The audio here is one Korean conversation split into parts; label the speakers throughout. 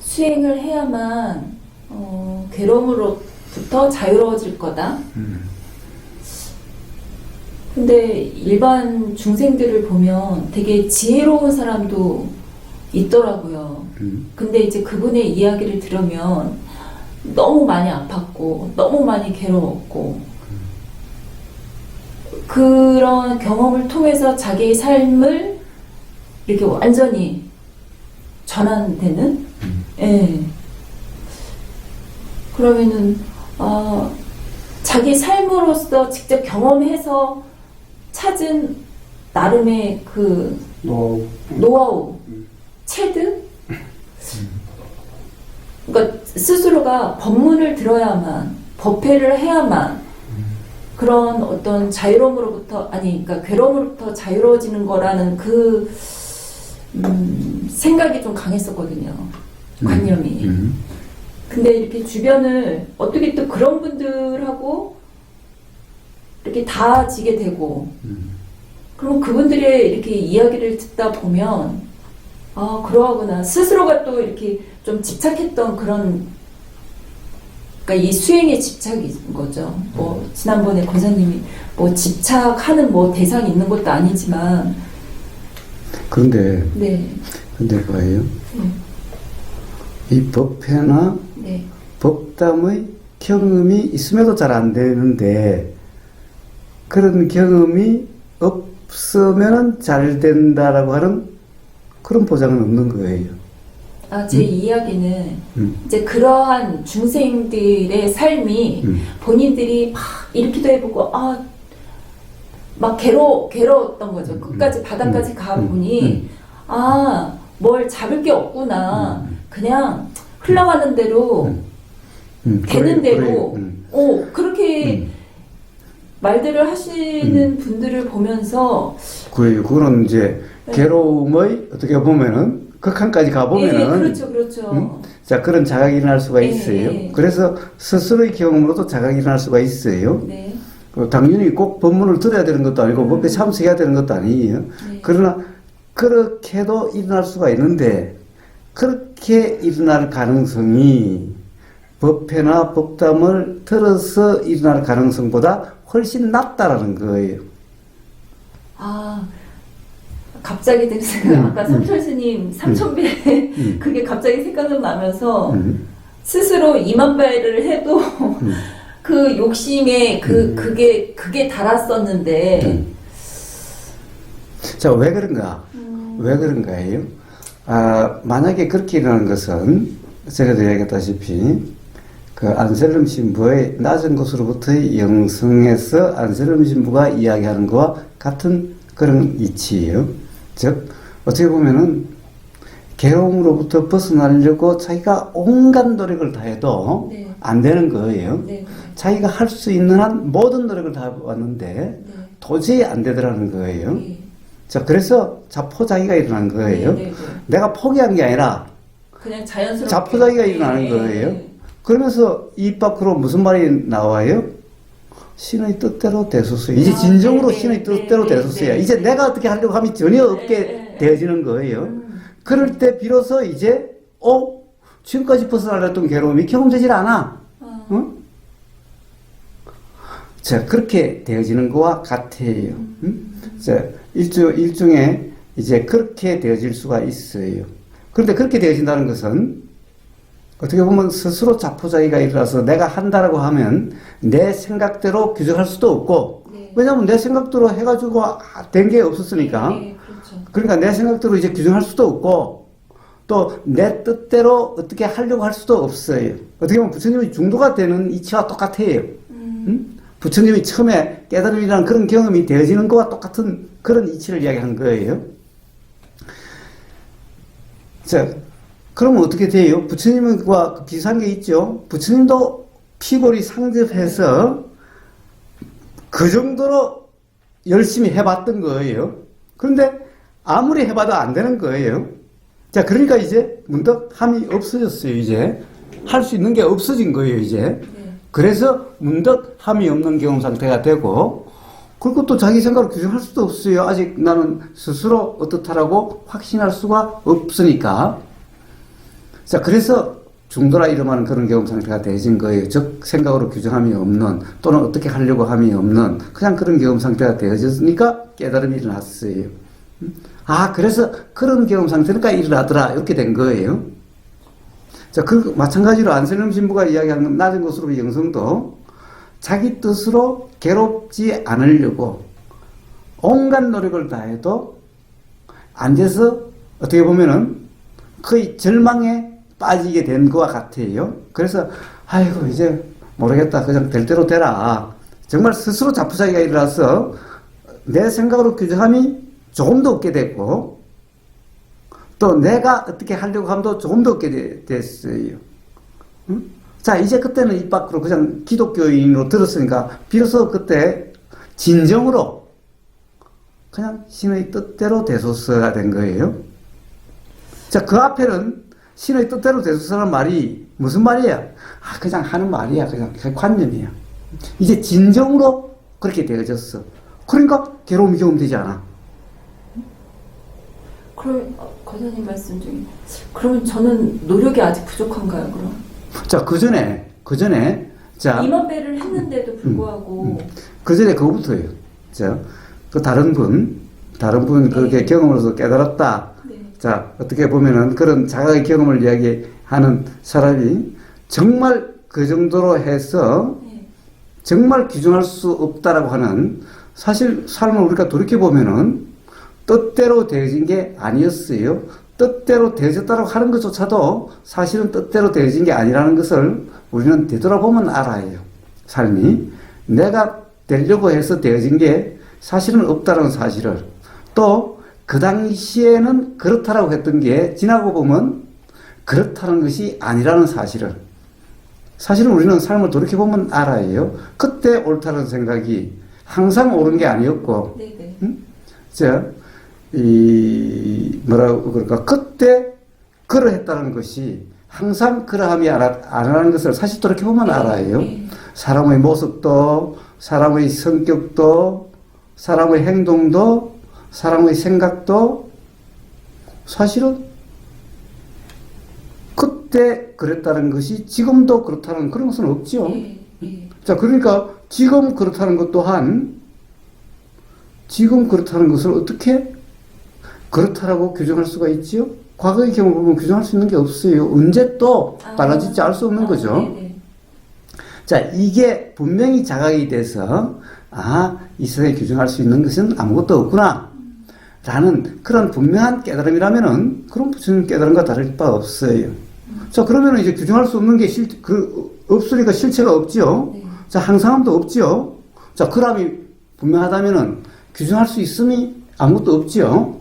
Speaker 1: 수행을 해야만 괴로움으로부터 자유로워질 거다. 근데 일반 중생들을 보면 되게 지혜로운 사람도 있더라고요. 근데 이제 그분의 이야기를 들으면 너무 많이 아팠고 너무 많이 괴로웠고 그런 경험을 통해서 자기의 삶을 이렇게 완전히 전환되는? 예. 그러면은 자기 삶으로서 직접 경험해서 찾은 나름의 그 노하우, 체득? 그러니까 스스로가 법문을 들어야만, 법회를 해야만 그런 어떤 자유로움으로부터, 그러니까 괴로움으로부터 자유로워지는 거라는 그 생각이 좀 강했었거든요. 관념이. 근데 이렇게 주변을 어떻게 또 그런 분들하고 이렇게 닿아지게 되고, 그럼 그분들의 이렇게 이야기를 듣다 보면, 그러하구나. 스스로가 또 이렇게 좀 집착했던 그런, 그러니까 이 수행에 집착인 거죠. 뭐, 지난번에 권사님이 뭐 집착하는 뭐 대상이 있는 것도 아니지만.
Speaker 2: 그런데,
Speaker 1: 네.
Speaker 2: 근데 뭐예요? 이 법회나
Speaker 1: 네.
Speaker 2: 법담의 경험이 있음에도 잘 안 되는데, 그런 경험이 없으면 잘 된다라고 하는 그런 보장은 없는 거예요.
Speaker 1: 제 이야기는 이제 그러한 중생들의 삶이 본인들이 막 이렇게도 해보고 막 괴로웠던 거죠. 끝까지 바닥까지 가보니 뭘 잡을 게 없구나. 그냥 흘러가는 대로 되는 대로 그렇게 말들을 하시는 분들을 보면서
Speaker 2: 그거는 이제 괴로움의 어떻게 보면은 극한까지 가보면은
Speaker 1: 그렇죠.
Speaker 2: 자, 그런 자각이 일어날 수가 있어요. 그래서 스스로의 경험으로도 자각이 일어날 수가 있어요.
Speaker 1: 네.
Speaker 2: 당연히 꼭 법문을 들어야 되는 것도 아니고 법에 참석해야 되는 것도 아니에요. 그러나 그렇게도 일어날 수가 있는데 그렇게 일어날 가능성이 법회나 법담을 들어서 일어날 가능성보다 훨씬 낮다라는 거예요.
Speaker 1: 갑자기 드는 생각, 아까 삼철스님 삼천배 그게 갑자기 생각나면서 스스로 2만 배를 해도 그 욕심에 그게 달았었는데.
Speaker 2: 자, 왜 그런가? 왜 그런가예요? 만약에 그렇게 일어나는 것은 전에도 얘기했다시피 그 안셀름 신부의 낮은 곳으로부터의 영성에서 안셀름 신부가 이야기하는 것과 같은 그런 이치예요. 즉 어떻게 보면은 괴로움으로부터 벗어나려고 자기가 온갖 노력을 다해도 안 되는 거예요. 자기가 할 수 있는 한 모든 노력을 다 왔는데 도저히 안 되더라는 거예요. 자, 그래서 자포자기가 일어난 거예요. 내가 포기한 게 아니라
Speaker 1: 그냥 자연스럽게
Speaker 2: 자포자기가 일어나는 거예요. 그러면서 입 밖으로 무슨 말이 나와요? 신의 뜻대로 되소서. 이제 진정으로 신의 뜻대로 되소서야. 이제 내가 어떻게 하려고 하면 전혀 없게 되어지는 거예요. 그럴 때 비로소 이제 지금까지 벗어나려던 괴로움이 경험되질 않아. 자, 그렇게 되어지는 것과 같아요. 자, 일종의 이제 그렇게 되어질 수가 있어요. 그런데 그렇게 되어진다는 것은 어떻게 보면 스스로 자포자기가 일어나서 내가 한다라고 하면 내 생각대로 규정할 수도 없고, 왜냐하면 내 생각대로 해가지고 된 게 없었으니까.
Speaker 1: 그렇죠.
Speaker 2: 그러니까 내 생각대로 이제 규정할 수도 없고, 또 내 뜻대로 어떻게 하려고 할 수도 없어요. 어떻게 보면 부처님이 중도가 되는 이치와 똑같아요. 부처님이 처음에 깨달음이라는 그런 경험이 되어지는 것과 똑같은 그런 이치를 이야기하는 거예요. 자, 그러면 어떻게 돼요? 부처님과 비슷한 게 있죠. 부처님도 피골이 상접해서 그 정도로 열심히 해봤던 거예요. 그런데 아무리 해봐도 안 되는 거예요. 자, 그러니까 이제 문득 함이 없어졌어요. 이제 할 수 있는 게 없어진 거예요. 이제 그래서 문득 함이 없는 경험 상태가 되고, 그리고 또 자기 생각을 규정할 수도 없어요. 아직 나는 스스로 어떻다라고 확신할 수가 없으니까. 자, 그래서 중도라 이름하는 그런 경험 상태가 되어진 거예요. 즉, 생각으로 규정함이 없는, 또는 어떻게 하려고 함이 없는, 그냥 그런 경험 상태가 되어졌으니까 깨달음이 일어났어요. 아, 그래서 그런 경험 상태니까 일어나더라. 이렇게 된 거예요. 자, 그, 마찬가지로 안셀름 신부가 이야기하는 낮은 곳으로의 영성도 자기 뜻으로 괴롭지 않으려고 온갖 노력을 다해도 앉아서 어떻게 보면은 거의 절망에 빠지게 된 것과 같아요. 그래서 아이고 이제 모르겠다. 그냥 될 대로 되라. 정말 스스로 자포자기가 일어나서 내 생각으로 규정함이 조금 더 없게 됐고 또 내가 어떻게 하려고 함도 조금 더 없게 됐어요. 응? 자, 이제 그때는 입 밖으로 그냥 기독교인으로 들었으니까 비로소 그때 진정으로 그냥 신의 뜻대로 되소서가 된 거예요. 자, 그 앞에는 신의 뜻대로 되소서라는 말이 무슨 말이야? 아, 그냥 하는 말이야. 그냥 관념이야. 이제 진정으로 그렇게 되어졌어. 그러니까 괴로움이 경험되지 않아.
Speaker 1: 그럼 거사님 말씀 중에 그러면 저는 노력이 아직 부족한가요? 그럼?
Speaker 2: 자, 그 전에 자
Speaker 1: 임원배를 했는데도 불구하고
Speaker 2: 그 전에 그거부터예요. 자, 그 다른 분 그렇게
Speaker 1: 네.
Speaker 2: 경험으로서 깨달았다.
Speaker 1: 네.
Speaker 2: 자, 어떻게 보면은 그런 자각의 경험을 이야기하는 사람이 정말 그 정도로 해서
Speaker 1: 네.
Speaker 2: 정말 규정할 수 없다라고 하는 사실 삶을 우리가 돌이켜 보면은 뜻대로 되어진 게 아니었어요. 뜻대로 되어졌다고 하는 것조차도 사실은 뜻대로 되어진 게 아니라는 것을 우리는 되돌아보면 알아요. 삶이 내가 되려고 해서 되어진 게 사실은 없다는 사실을 또 그 당시에는 그렇다라고 했던 게 지나고 보면 그렇다는 것이 아니라는 사실을 사실은 우리는 삶을 돌이켜보면 알아요. 그때 옳다는 생각이 항상 옳은 게 아니었고
Speaker 1: 네네.
Speaker 2: 자, 뭐라고 그럴까 그때 그러했다는 것이 항상 그러함이 아니라는 것을 사실 돌이켜보면 알아요. 사람의 모습도 사람의 성격도 사람의 행동도 사람의 생각도 사실은 그때 그랬다는 것이 지금도 그렇다는 그런 것은 없지요. 자, 그러니까 지금 그렇다는 것 또한 지금 그렇다는 것을 어떻게 그렇다라고 규정할 수가 있지요? 과거의 경우 보면 규정할 수 있는 게 없어요. 언제 또 달라질지 알 수 없는 거죠.
Speaker 1: 네네.
Speaker 2: 자, 이게 분명히 자각이 돼서 이 세상에 규정할 수 있는 것은 아무것도 없구나 라는 그런 분명한 깨달음이라면은 그런 부처님 깨달음과 다를 바 없어요. 자, 그러면은 이제 규정할 수 없는 게 없으니까 실체가 없지요.
Speaker 1: 네.
Speaker 2: 자, 항상함도 없지요. 자, 그람이 분명하다면은 규정할 수 있음이 아무것도 없지요.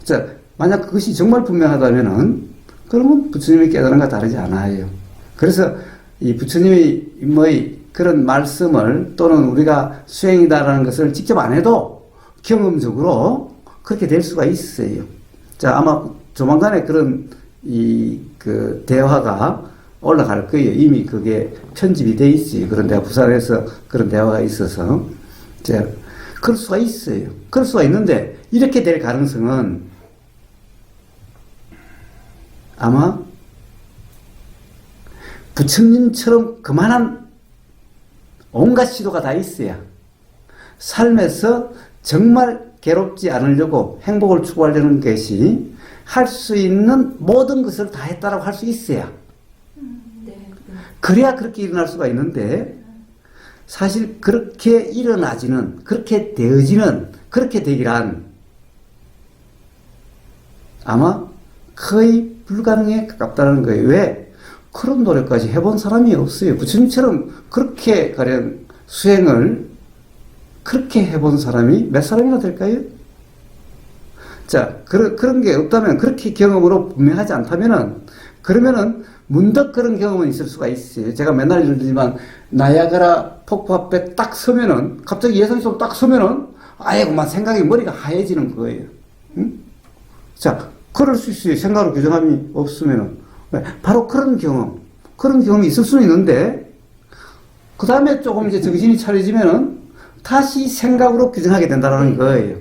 Speaker 2: 자, 만약 그것이 정말 분명하다면은 그러면 부처님의 깨달음과 다르지 않아요. 그래서 이 부처님의 그런 말씀을 또는 우리가 수행이다라는 것을 직접 안 해도 경험적으로 그렇게 될 수가 있어요. 자, 아마 조만간에 그런 그 대화가 올라갈 거예요. 이미 그게 편집이 돼 있지. 그런 내가 부산에서 그런 대화가 있어서. 자, 그럴 수가 있어요. 그럴 수가 있는데 이렇게 될 가능성은 아마 부처님처럼 그만한 온갖 시도가 다 있어야 삶에서 정말 괴롭지 않으려고 행복을 추구하려는 것이 할 수 있는 모든 것을 다 했다라고 할 수 있어야
Speaker 1: 네.
Speaker 2: 그래야 그렇게 일어날 수가 있는데 사실 그렇게 일어나지는 그렇게 되어지는 그렇게 되기란 아마 거의 불가능에 가깝다는 거예요. 왜? 그런 노력까지 해본 사람이 없어요. 부처님처럼 그렇게 가령 수행을 그렇게 해본 사람이 몇 사람이나 될까요? 자, 그런 게 없다면, 그렇게 경험으로 분명하지 않다면은, 그러면은 문득 그런 경험은 있을 수가 있어요. 제가 맨날 이러지만, 나야가라 폭포 앞에 딱 서면은, 갑자기 예상이 딱 서면은, 아예 그만 생각이 머리가 하얘지는 거예요. 응? 자, 그럴 수 있어요. 생각으로 규정함이 없으면은. 바로 그런 경험이 있을 수는 있는데, 그 다음에 조금 이제 정신이 차려지면은, 다시 생각으로 규정하게 된다는 거예요.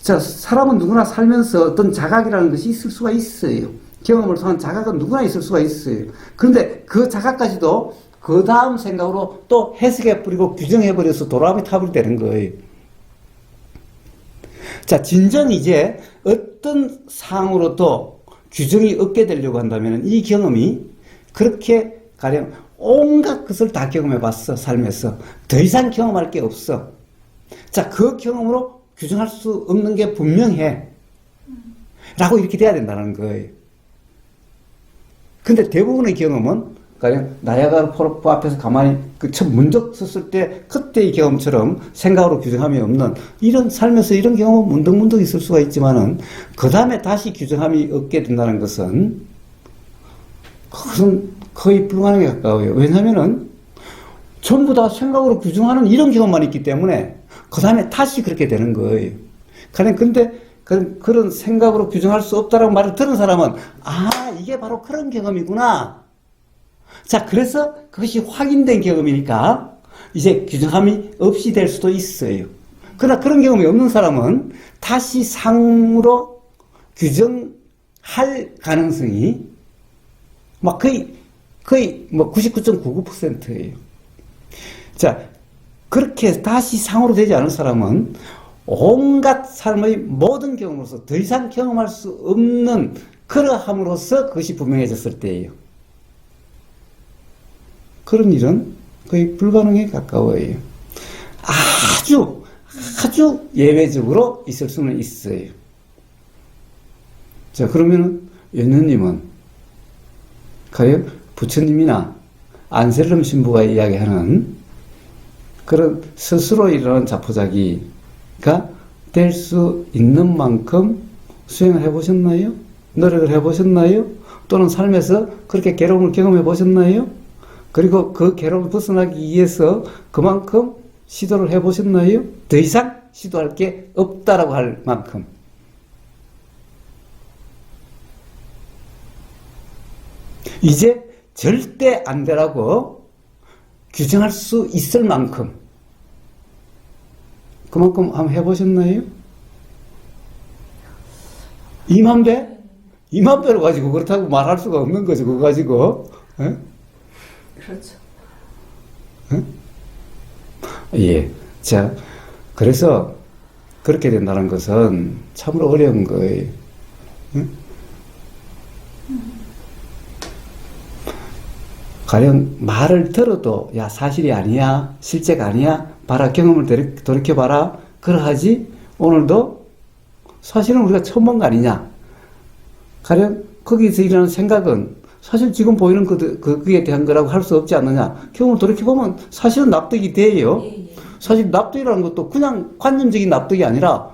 Speaker 2: 자, 사람은 누구나 살면서 어떤 자각이라는 것이 있을 수가 있어요. 경험을 통한 자각은 누구나 있을 수가 있어요. 그런데 그 자각까지도 그 다음 생각으로 또 해석해버리고 규정해버려서 도라미 탑이 되는 거예요. 자, 진정 이제 어떤 상으로도 규정이 없게 되려고 한다면 이 경험이 그렇게 가령 온갖 것을 다 경험해봤어, 삶에서. 더 이상 경험할 게 없어. 자, 그 경험으로 규정할 수 없는 게 분명해. 라고 이렇게 돼야 된다는 거예요. 근데 대부분의 경험은 가령 나야가라 폭포 앞에서 가만히 그 첫 문득 섰을 때 그때의 경험처럼 생각으로 규정함이 없는 이런 삶에서 이런 경험은 문득문득 있을 수가 있지만은 그 다음에 다시 규정함이 없게 된다는 것은 그것은 거의 불가능에 가까워요. 왜냐하면은 전부 다 생각으로 규정하는 이런 경험만 있기 때문에 그 다음에 다시 그렇게 되는 거예요. 근데 그런 생각으로 규정할 수 없다라고 말을 들은 사람은 이게 바로 그런 경험이구나. 자, 그래서 그것이 확인된 경험이니까 이제 규정함이 없이 될 수도 있어요. 그러나 그런 경험이 없는 사람은 다시 상으로 규정할 가능성이 막 거의 뭐 99.99%예요. 자, 그렇게 다시 상으로 되지 않은 사람은 온갖 삶의 모든 경험으로서 더 이상 경험할 수 없는 그러함으로써 그것이 분명해졌을 때예요. 그런 일은 거의 불가능에 가까워요. 아주 예외적으로 있을 수는 있어요. 자, 그러면은 연녀님은 과연 부처님이나 안셀름 신부가 이야기하는 그런 스스로 일어나는 자포자기가 될 수 있는 만큼 수행을 해보셨나요? 노력을 해보셨나요? 또는 삶에서 그렇게 괴로움을 경험해 보셨나요? 그리고 그 괴로움을 벗어나기 위해서 그만큼 시도를 해보셨나요? 더 이상 시도할 게 없다라고 할 만큼. 이제 절대 안 되라고 규정할 수 있을 만큼 그만큼 한번 해보셨나요? 2만 배? 2만 배를 가지고 그렇다고 말할 수가 없는 거죠. 그거 가지고. 에?
Speaker 1: 그렇죠.
Speaker 2: 에? 예. 자, 그래서 그렇게 된다는 것은 참으로 어려운 거예요. 에? 가령 말을 들어도 야 사실이 아니야, 실제가 아니야, 봐라 경험을 돌이켜봐라 그러하지 오늘도 사실은 우리가 처음 본 거 아니냐. 가령 거기서 일어나는 생각은 사실 지금 보이는 그에 대한 거라고 할 수 없지 않느냐. 경험을 돌이켜보면 사실은 납득이 돼요. 사실 납득이라는 것도 그냥 관념적인 납득이 아니라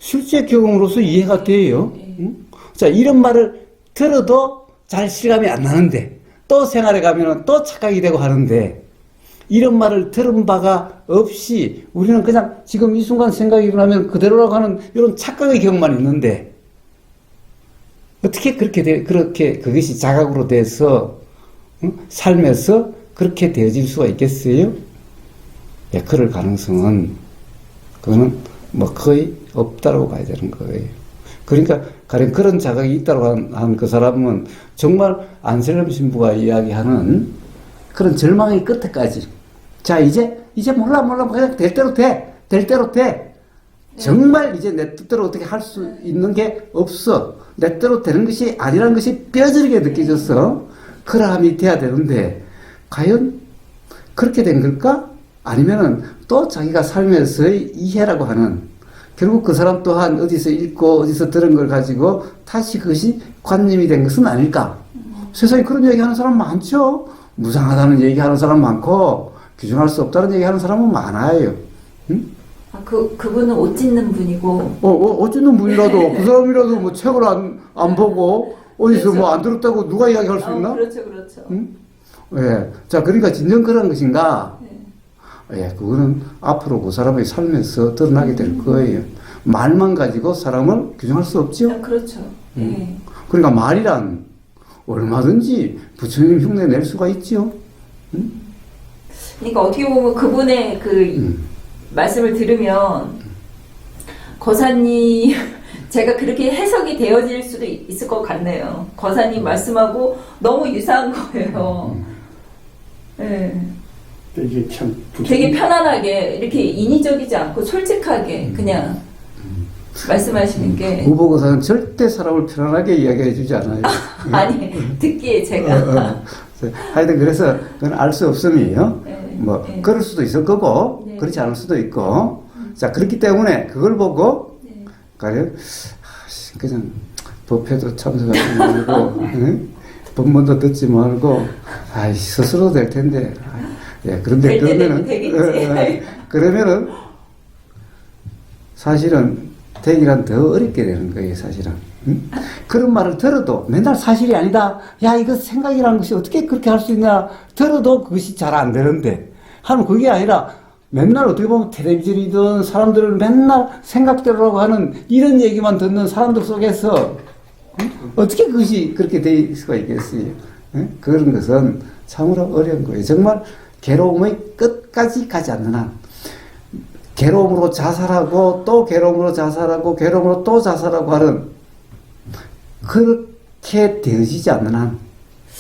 Speaker 2: 실제 경험으로서 이해가 돼요. 응? 자, 이런 말을 들어도 잘 실감이 안 나는데 또 생활에 가면은 또 착각이 되고 하는데 이런 말을 들은 바가 없이 우리는 그냥 지금 이 순간 생각이 일어나면 그대로라고 하는 이런 착각의 경험만 있는데 어떻게 그렇게 그것이 자각으로 돼서 삶에서 그렇게 되어질 수가 있겠어요? 예, 그럴 가능성은 그거는 뭐 거의 없다라고 봐야 되는 거예요. 그러니까 가령 그런 자각이 있다고 한 그 사람은 정말 안셀름 신부가 이야기하는 그런 절망의 끝에까지 자 이제 몰라 그냥 될 대로 돼 정말 이제 내 뜻대로 어떻게 할 수 있는 게 없어 내 뜻대로 되는 것이 아니라는 것이 뼈저리게 느껴져서 그러함이 돼야 되는데 과연 그렇게 된 걸까? 아니면은 또 자기가 삶에서의 이해라고 하는 결국 그 사람 또한 어디서 읽고 어디서 들은 걸 가지고 다시 그것이 관념이 된 것은 아닐까? 세상에 그런 얘기하는 사람 많죠? 무상하다는 얘기하는 사람 많고 규정할 수 없다는 얘기하는 사람은 많아요. 응?
Speaker 1: 그분은 옷 찢는 분이고.
Speaker 2: 옷 찢는 분이라도 그 사람이라도 뭐 책을 안 보고 어디서 그렇죠. 뭐 안 들었다고 누가 이야기할 수 있나?
Speaker 1: 그렇죠.
Speaker 2: 응? 예. 자, 그러니까 진정 그런 것인가? 예, 그거는 앞으로 그 사람의 삶에서 드러나게 될 거예요. 말만 가지고 사람을 규정할 수 없죠?
Speaker 1: 그렇죠. 예.
Speaker 2: 그러니까 말이란 얼마든지 부처님 흉내 낼 수가 있죠.
Speaker 1: 그러니까 어떻게 보면 그분의 그 말씀을 들으면 거사님 제가 그렇게 해석이 되어질 수도 있을 것 같네요. 거사님 말씀하고 너무 유사한 거예요. 네.
Speaker 3: 이게 참
Speaker 1: 되게 편안하게 이렇게 인위적이지 않고 솔직하게 그냥 말씀하시는 게
Speaker 2: 무보고사는 절대 사람을 편안하게 이야기해 주지 않아요.
Speaker 1: 아니 듣기에 제가
Speaker 2: 하여튼 그래서 그건 알 수 없음이에요.
Speaker 1: 네,
Speaker 2: 뭐
Speaker 1: 네.
Speaker 2: 그럴 수도 있을 거고
Speaker 1: 네.
Speaker 2: 그렇지 않을 수도 있고 자 그렇기 때문에 그걸 보고
Speaker 1: 네.
Speaker 2: 가령 그냥 법회도 참석하지 말고 응? 법문도 듣지 말고 아이 스스로 될 텐데 예 그런데
Speaker 1: 될 때 되면
Speaker 2: 그러면은
Speaker 1: 되겠지.
Speaker 2: 그러면은 사실은 되기란 더 어렵게 되는 거예요 사실은 응? 그런 말을 들어도 맨날 사실이 아니다 야 이거 생각이라는 것이 어떻게 그렇게 할 수 있냐 들어도 그것이 잘 안 되는데 하면 그게 아니라 맨날 어떻게 보면 텔레비전이든 사람들은 맨날 생각대로라고 하는 이런 얘기만 듣는 사람들 속에서 응? 어떻게 그것이 그렇게 될 수가 있겠어요 응? 그런 것은 참으로 어려운 거예요 정말 괴로움의 끝까지 가지 않는 한 괴로움으로 자살하고 또 괴로움으로 자살하고 괴로움으로 또 자살하고 하는 그렇게 되어지지 않는 한